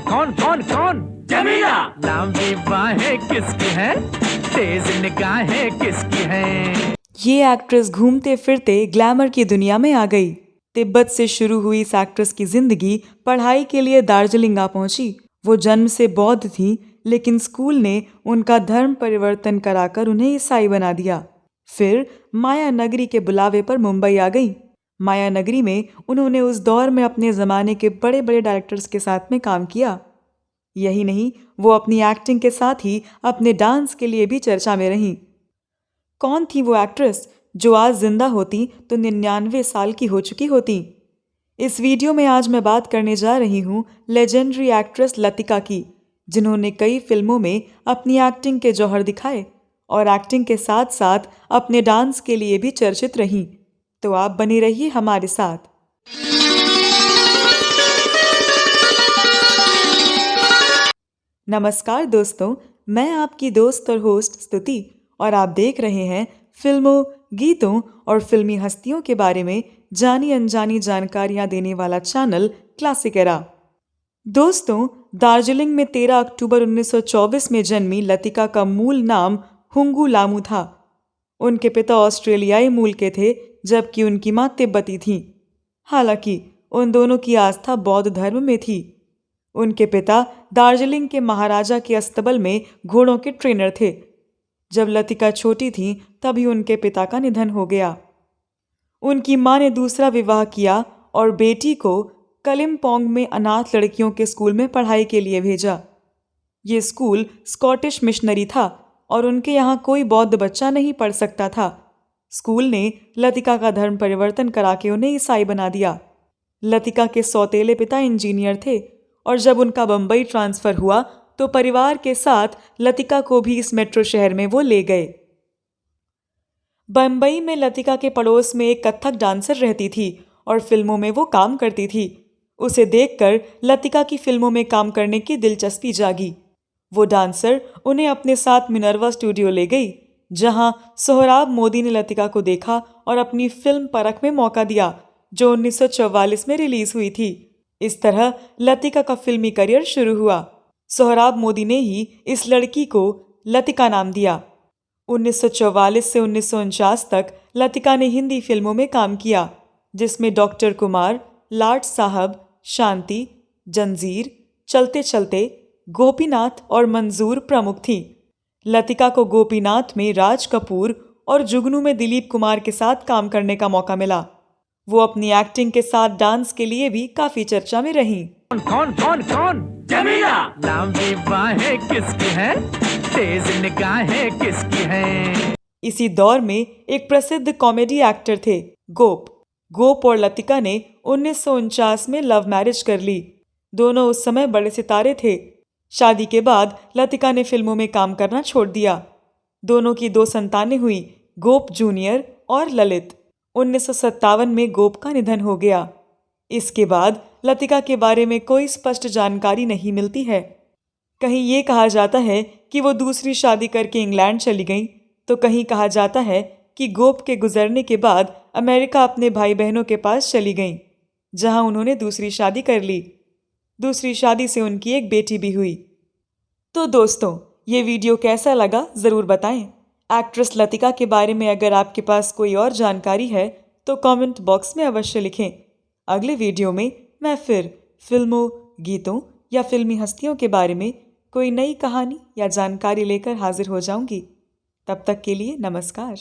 कौन कौन कौन? जमीला। लंबी बाहें किसकी हैं? तेज निगाहें किसकी हैं? ये एक्ट्रेस घूमते फिरते ग्लैमर की दुनिया में आ गई। तिब्बत से शुरू हुई इस एक्ट्रेस की जिंदगी पढ़ाई के लिए दार्जिलिंग आ पहुंची। वो जन्म से बौद्ध थी, लेकिन स्कूल ने उनका धर्म परिवर्तन कराकर उन्हें ईसाई बना दिया। फिर माया नगरी के बुलावे पर मुंबई आ गई। माया नगरी में उन्होंने उस दौर में अपने ज़माने के बड़े बड़े डायरेक्टर्स के साथ में काम किया। यही नहीं, वो अपनी एक्टिंग के साथ ही अपने डांस के लिए भी चर्चा में रहीं। कौन थी वो एक्ट्रेस जो आज जिंदा होती तो 99 साल की हो चुकी होती? इस वीडियो में आज मैं बात करने जा रही हूँ लेजेंडरी एक्ट्रेस लतिका की, जिन्होंने कई फिल्मों में अपनी एक्टिंग के जौहर दिखाए और एक्टिंग के साथ साथ अपने डांस के लिए भी चर्चित रहीं। तो आप बने रहिए हमारे साथ। नमस्कार दोस्तों, मैं आपकी दोस्त और होस्ट स्तुति और आप देख रहे हैं फिल्मों, गीतों और फिल्मी हस्तियों के बारे में जानी अनजानी जानकारियां देने वाला चैनल क्लासिक एरा। दोस्तों, दार्जिलिंग में 13 अक्टूबर 1924 में जन्मी लतिका का मूल नाम हुंगू लामू था। उनके पिता ऑस्ट्रेलियाई मूल के थे, जबकि उनकी मां तिब्बती थी। हालांकि उन दोनों की आस्था बौद्ध धर्म में थी। उनके पिता दार्जिलिंग के महाराजा के अस्तबल में घोड़ों के ट्रेनर थे। जब लतिका छोटी थी तभी उनके पिता का निधन हो गया। उनकी मां ने दूसरा विवाह किया और बेटी को कलिम्पोंग में अनाथ लड़कियों के स्कूल में पढ़ाई के लिए भेजा। ये स्कूल स्कॉटिश मिशनरी था और उनके यहाँ कोई बौद्ध बच्चा नहीं पढ़ सकता था। स्कूल ने लतिका का धर्म परिवर्तन करा के उन्हें ईसाई बना दिया। लतिका के सौतेले पिता इंजीनियर थे और जब उनका बम्बई ट्रांसफर हुआ तो परिवार के साथ लतिका को भी इस मेट्रो शहर में वो ले गए। बम्बई में लतिका के पड़ोस में एक कथक डांसर रहती थी और फिल्मों में वो काम करती थी। उसे देखकर लतिका की फिल्मों में काम करने की दिलचस्पी जागी। वो डांसर उन्हें अपने साथ मिनर्वा स्टूडियो ले गई, जहां सोहराब मोदी ने लतिका को देखा और अपनी फिल्म परख में मौका दिया, जो 1944 में रिलीज हुई थी। इस तरह लतिका का फिल्मी करियर शुरू हुआ। सोहराब मोदी ने ही इस लड़की को लतिका नाम दिया। 1944 से 1949 तक लतिका ने हिंदी फिल्मों में काम किया, जिसमें डॉक्टर कुमार, लाट साहब, शांति, जंजीर, चलते चलते, गोपीनाथ और मंजूर प्रमुख थी। लतिका को गोपीनाथ में राज कपूर और जुगनू में दिलीप कुमार के साथ काम करने का मौका मिला। वो अपनी एक्टिंग के साथ डांस के लिए भी काफी चर्चा में रहीं। कौन कौन कौन? जमीला। लंबी बाहें किसकी हैं? तेज निगाहें किसकी हैं? इसी दौर में एक प्रसिद्ध कॉमेडी एक्टर थे गोप और लतिका ने 1949 में लव मैरिज कर ली। दोनों उस समय बड़े सितारे थे। शादी के बाद लतिका ने फिल्मों में काम करना छोड़ दिया। दोनों की 2 संतानें हुई, गोप जूनियर और ललित। 1957 में गोप का निधन हो गया। इसके बाद लतिका के बारे में कोई स्पष्ट जानकारी नहीं मिलती है। कहीं ये कहा जाता है कि वो दूसरी शादी करके इंग्लैंड चली गईं, तो कहीं कहा जाता है कि गोप के गुजरने के बाद अमेरिका अपने भाई बहनों के पास चली गईं, जहां उन्होंने दूसरी शादी कर ली। दूसरी शादी से उनकी एक बेटी भी हुई। तो दोस्तों, ये वीडियो कैसा लगा ज़रूर बताएं। एक्ट्रेस लतिका के बारे में अगर आपके पास कोई और जानकारी है तो कमेंट बॉक्स में अवश्य लिखें। अगले वीडियो में मैं फिर फिल्मों, गीतों या फिल्मी हस्तियों के बारे में कोई नई कहानी या जानकारी लेकर हाजिर हो जाऊंगी। तब तक के लिए नमस्कार।